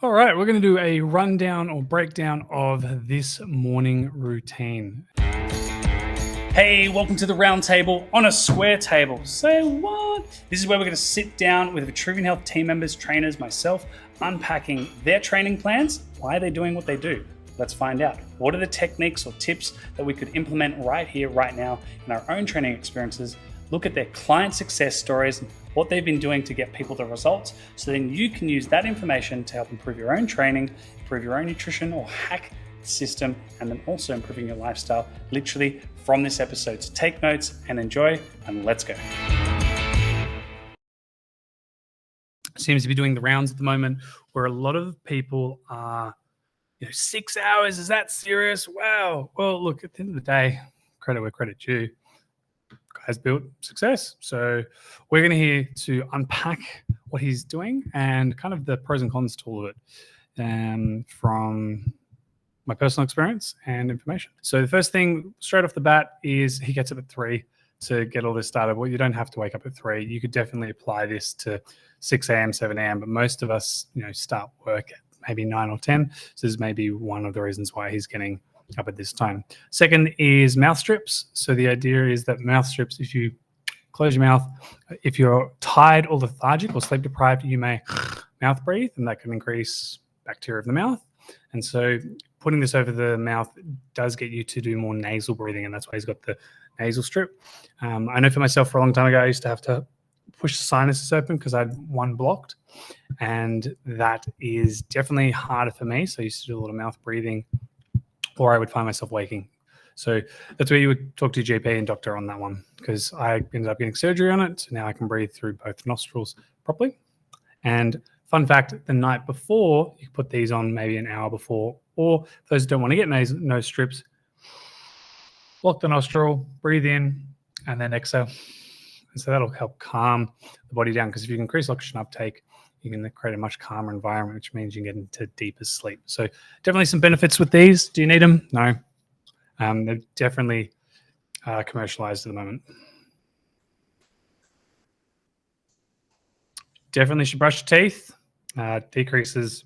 All right, we're going to do a rundown or breakdown of this morning routine. Hey, welcome to the round table on a square table. Say what? This is where we're going to sit down with Vitruvian Health team members, trainers, myself, unpacking their training plans. Why are they doing what they do? Let's find out. What are the techniques or tips that we could implement right here, right now in our own training experiences? Look at their client success stories, what they've been doing to get people the results, so then you can use that information to help improve your own training, improve your own nutrition, or hack the system, and then also improving your lifestyle literally from this episode. So take notes and enjoy, and let's go. Seems to be doing the rounds at the moment where a lot of people are, 6 hours, is that serious? Wow. Well, look, at the end of the day, credit where credit due. Has built success. So we're going to hear to unpack what he's doing and kind of the pros and cons to all of it from my personal experience and information. So the first thing straight off the bat is he gets up at 3 to get all this started. Well, you don't have to wake up at 3. You could definitely apply this to 6 a.m., 7 a.m., but most of us, start work at maybe 9 or 10. So this is maybe one of the reasons why he's getting up at this time. Second is mouth strips. So the idea is that mouth strips, if you close your mouth, if you're tired or lethargic or sleep deprived, you may mouth breathe, and that can increase bacteria of the mouth. And so putting this over the mouth does get you to do more nasal breathing, and that's why he's got the nasal strip. I know for myself, for a long time ago, I used to have to push the sinuses open because I had one blocked, and that is definitely harder for me. So I used to do a lot of mouth breathing, or I would find myself waking. So that's where you would talk to your GP and doctor on that one, because I ended up getting surgery on it. So now I can breathe through both nostrils properly. And fun fact, the night before, you put these on maybe an hour before, or for those who don't want to get nose strips, block the nostril, breathe in, and then exhale. And so that'll help calm the body down, because if you can increase oxygen uptake, you can create a much calmer environment, which means you can get into deeper sleep. So definitely some benefits with these. Do you need them? No. They're definitely commercialized at the moment. Definitely should brush your teeth. Decreases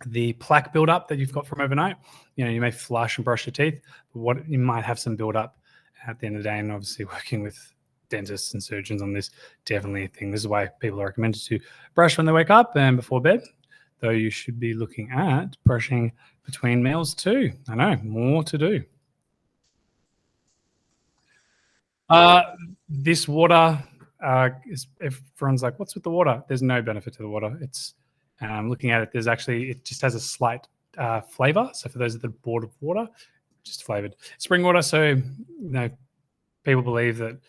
the plaque buildup that you've got from overnight. You may flush and brush your teeth, but you might have some buildup at the end of the day. And obviously working with dentists and surgeons on this, definitely a thing. This is why people are recommended to brush when they wake up and before bed, though you should be looking at brushing between meals too. I know, more to do. This water, everyone's like, what's with the water? There's no benefit to the water. It's looking at it, it just has a slight flavor. So for those that are bored of water, just flavored spring water. So people believe that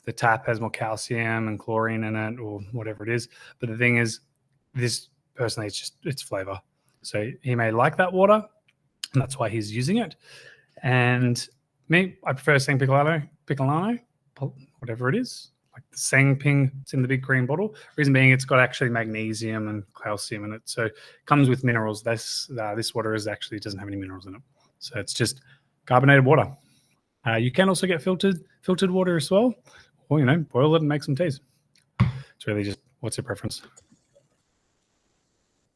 the tap has more calcium and chlorine in it or whatever it is. But the thing is, this personally, it's flavor. So he may like that water, and that's why he's using it. And me, I prefer Sang Piccolano, whatever it is, like the Sang Ping. It's in the big green bottle. Reason being, it's got actually magnesium and calcium in it. So it comes with minerals. This water doesn't have any minerals in it. So it's just carbonated water. You can also get filtered water as well, or boil it and make some teas. It's really just what's your preference.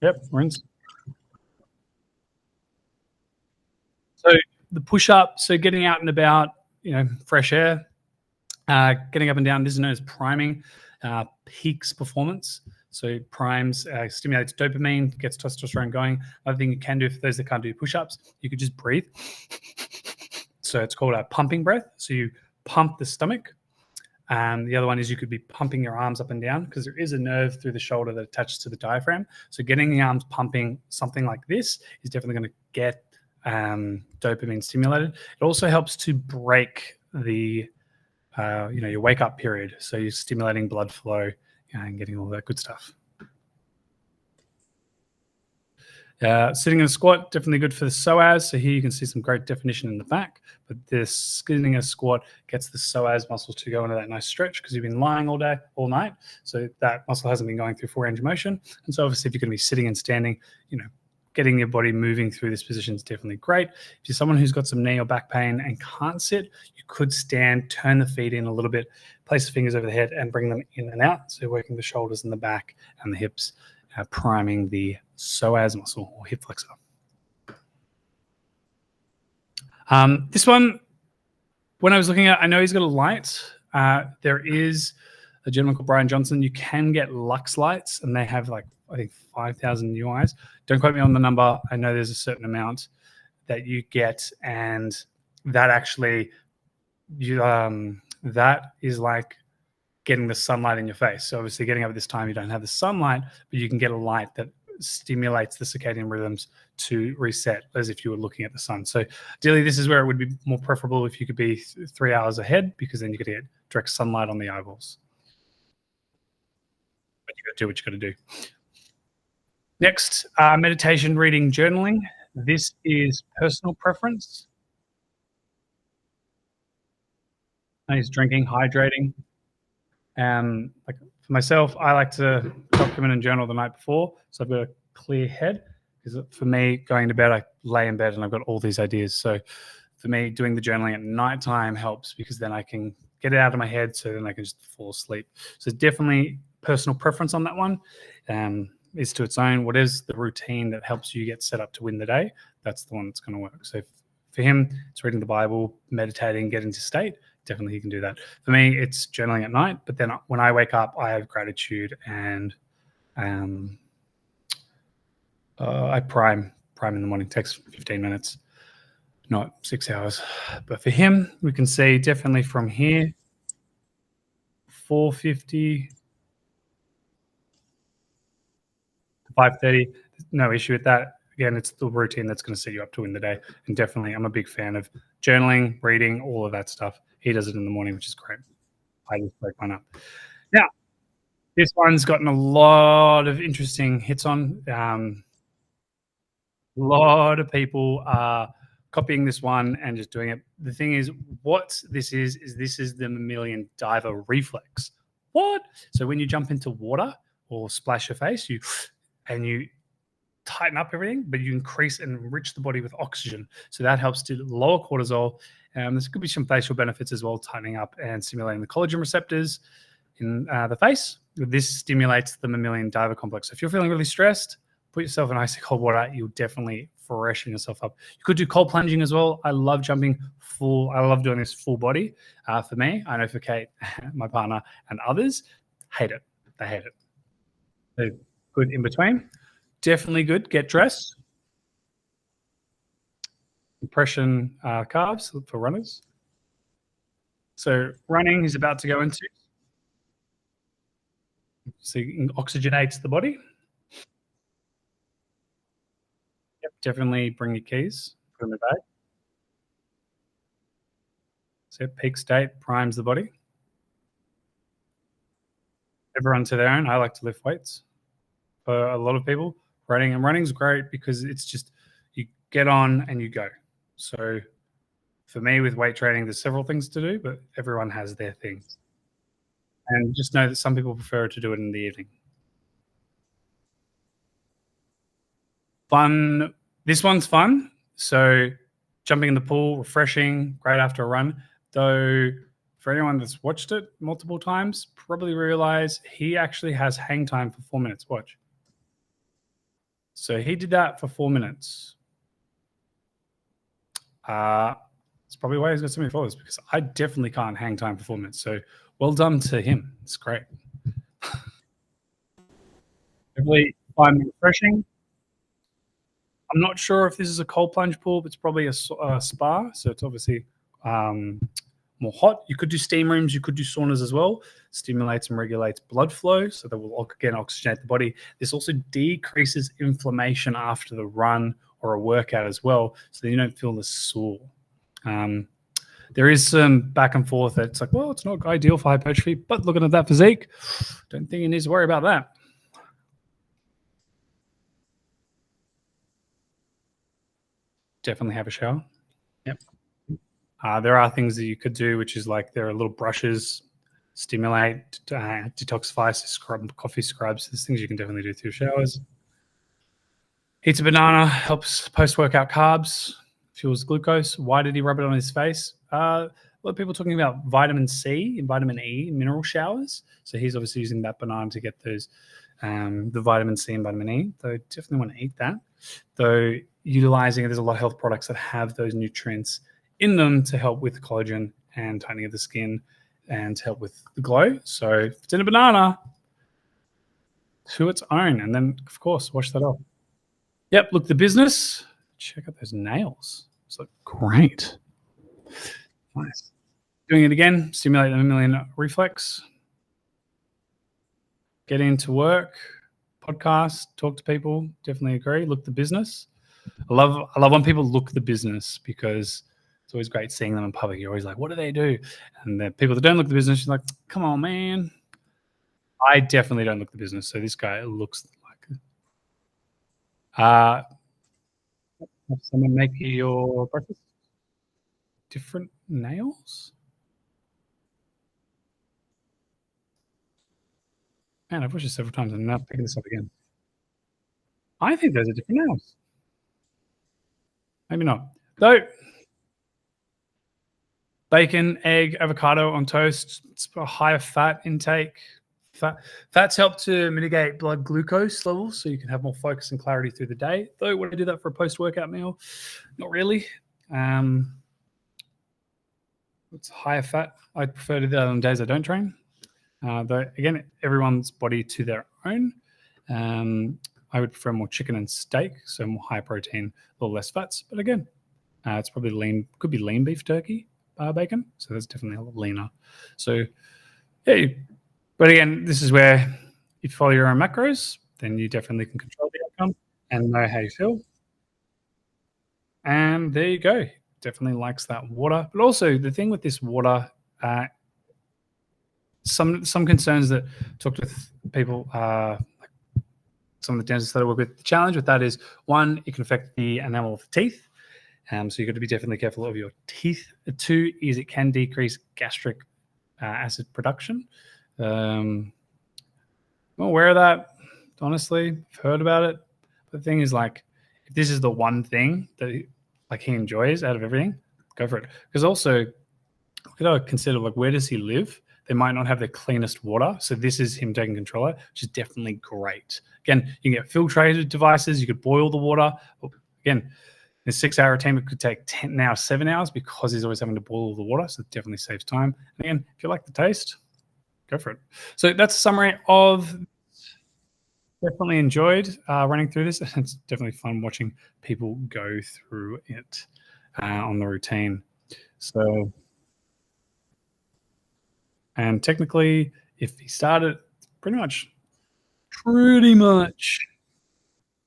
Yep, rinse. So the push-up, so getting out and about, fresh air, getting up and down. This is known as priming, peaks performance. So primes, stimulates dopamine, gets testosterone going. Another thing you can do for those that can't do push-ups, you could just breathe. So it's called a pumping breath. So you pump the stomach. The other one is you could be pumping your arms up and down, because there is a nerve through the shoulder that attaches to the diaphragm. So getting the arms pumping something like this is definitely going to get dopamine stimulated. It also helps to break the your wake up period. So you're stimulating blood flow and getting all that good stuff. Sitting in a squat, definitely good for the psoas. So here you can see some great definition in the back, but this sitting in a squat gets the psoas muscles to go into that nice stretch, because you've been lying all night. So that muscle hasn't been going through full range of motion. And so obviously if you're going to be sitting and standing, getting your body moving through this position is definitely great. If you're someone who's got some knee or back pain and can't sit, you could stand, turn the feet in a little bit, place the fingers over the head and bring them in and out. So working the shoulders and the back and the hips, priming the psoas muscle or hip flexor. This one, when I was looking at, I know he's got a light. There is a gentleman called Brian Johnson. You can get Lux lights, and they have like, I think 5,000 UIs. Don't quote me on the number. I know there's a certain amount that you get, and that actually, that is like getting the sunlight in your face. So obviously getting up at this time, you don't have the sunlight, but you can get a light that stimulates the circadian rhythms to reset as if you were looking at the sun. So ideally, this is where it would be more preferable if you could be 3 hours ahead, because then you could get direct sunlight on the eyeballs. But you got to do what you got to do. Next, meditation, reading, journaling. This is personal preference. Nice drinking, hydrating. Like for myself, I like to document and journal the night before, so I've got a clear head. Because for me, going to bed, I lay in bed and I've got all these ideas. So for me, doing the journaling at nighttime helps, because then I can get it out of my head, so then I can just fall asleep. So definitely personal preference on that one. Is to its own. What is the routine that helps you get set up to win the day? That's the one that's going to work. So for him, it's reading the Bible, meditating, getting to state. Definitely he can do that. For me, it's journaling at night, but then when I wake up, I have gratitude, and I prime in the morning. It takes 15 minutes, not 6 hours. But for him, we can see definitely from here, 450 to 5:30. No issue with that. Again, it's the routine that's going to set you up to win the day. And definitely, I'm a big fan of journaling, reading, all of that stuff. He does it in the morning, which is great. I just break mine up. Now, this one's gotten a lot of interesting hits on. A lot of people are copying this one and just doing it. The thing is, what this is the mammalian diver reflex. What? So when you jump into water or splash your face, you tighten up everything, but you increase and enrich the body with oxygen. So that helps to lower cortisol. There could be some facial benefits as well, tightening up and stimulating the collagen receptors in the face. This stimulates the mammalian diver complex. So if you're feeling really stressed, put yourself in icy cold water. You'll definitely freshen yourself up. You could do cold plunging as well. I love jumping full. I love doing this full body. For me, I know for Kate, my partner, and others, hate it. They hate it. They're good in between. Definitely good. Get dressed. Compression calves for runners. So running is about to go into. So it oxygenates the body. Yep, definitely bring your keys. Put them in the bag. So peak state primes the body. Everyone to their own. I like to lift weights. For a lot of people, running is great because it's just you get on and you go. So for me, with weight training, there's several things to do, but everyone has their things. And just know that some people prefer to do it in the evening. Fun. This one's fun. So jumping in the pool, refreshing, great after a run. Though for anyone that's watched it multiple times, probably realize he actually has hang time for 4 minutes. Watch. So he did that for 4 minutes. It's probably why he's got so many followers, because I definitely can't hang time for 4 minutes. So well done to him. It's great. Definitely find refreshing. I'm not sure if this is a cold plunge pool, but it's probably a spa. So it's obviously more hot. You could do steam rooms. You could do saunas as well. Stimulates and regulates blood flow. So that will, again, oxygenate the body. This also decreases inflammation after the run or a workout as well, so that you don't feel as sore. There is some back and forth that it's like, well, it's not ideal for hypertrophy, but looking at that physique, don't think you need to worry about that. Definitely have a shower. Yep. There are things that you could do, which is like there are little brushes, stimulate, detoxify, scrub, coffee scrubs. There's things you can definitely do through showers. Eats a banana, helps post-workout carbs, fuels glucose. Why did he rub it on his face? A lot of people talking about vitamin C and vitamin E in mineral showers. So he's obviously using that banana to get those the vitamin C and vitamin E. So definitely want to eat that. Though utilizing, there's a lot of health products that have those nutrients in them to help with collagen and tightening of the skin and to help with the glow. So if it's in a banana, to its own. And then, of course, wash that off. Yep, look, the business. Check out those nails. It's like great. Nice. Doing it again, stimulate the mammalian reflex. Get into work, podcast, talk to people. Definitely agree. Look the business. I love when people look the business because it's always great seeing them in public. You're always like, what do they do? And the people that don't look the business, you're like, come on, man. I definitely don't look the business. So this guy looks like have someone make your breakfast. Different nails? Man, I've watched this several times. I'm not picking this up again. I think those are different nails. Maybe not. Though, bacon, egg, avocado on toast. It's a higher fat intake. Fats help to mitigate blood glucose levels so you can have more focus and clarity through the day. Though, would I do that for a post-workout meal? Not really. It's higher fat. I prefer to do that on days I don't train. Though, again, everyone's body to their own. I would prefer more chicken and steak, so more high protein, a little less fats. But again, it's probably lean, could be lean beef turkey bacon. So that's definitely a lot leaner. So, yeah. But again, this is where if you follow your own macros, then you definitely can control the outcome and know how you feel. And there you go. Definitely likes that water. But also the thing with this water, some concerns that talked with people, like some of the dentists that I work with, the challenge with that is, one, it can affect the enamel of the teeth. So you've got to be definitely careful of your teeth. Two is it can decrease gastric acid production. I'm aware of that, honestly. I've heard about it. But the thing is, like, if this is the one thing that he enjoys out of everything, go for it. Because also, you got to consider, like, where does he live? They might not have the cleanest water. So this is him taking control of it, which is definitely great. Again, you can get filtrated devices. You could boil the water. Again, in a 6-hour routine, it could take 7 hours because he's always having to boil the water. So it definitely saves time. And again, if you like the taste, go for it. So that's a summary of. Definitely enjoyed running through this. It's definitely fun watching people go through it on the routine. So, and technically, if he started pretty much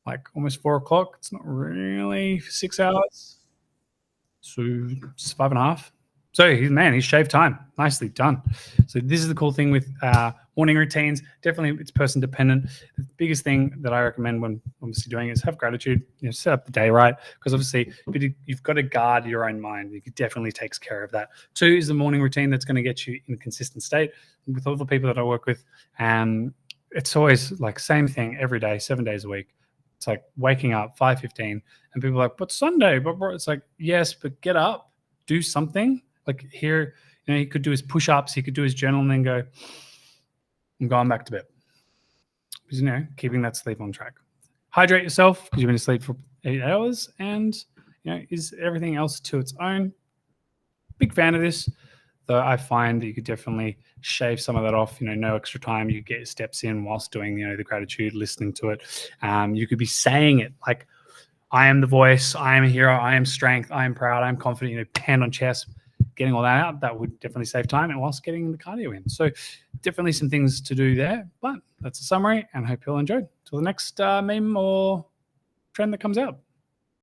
like almost 4 o'clock, it's not really 6 hours. So it's 5.5. So he's shaved time. Nicely done. So this is the cool thing with morning routines. Definitely, it's person dependent. The biggest thing that I recommend when obviously doing it is have gratitude. Set up the day right, because obviously you've got to guard your own mind. It definitely takes care of that. 2 is the morning routine that's going to get you in a consistent state. With all the people that I work with, it's always like same thing every day, 7 days a week. It's like waking up 5:15, and people are like, "But Sunday?" But it's like, yes, but get up, do something. Like here, he could do his push-ups, he could do his journal, and then go, I'm going back to bed. Because, keeping that sleep on track. Hydrate yourself because you've been asleep for 8 hours, and, is everything else to its own. Big fan of this, though I find that you could definitely shave some of that off, no extra time. You get your steps in whilst doing, the gratitude, listening to it. You could be saying it like, I am the voice, I am a hero, I am strength, I am proud, I am confident, hand on chest. Getting all that out, that would definitely save time, and whilst getting the cardio in. So definitely some things to do there, but that's a summary, and I hope you all enjoyed. Till the next meme or trend that comes out.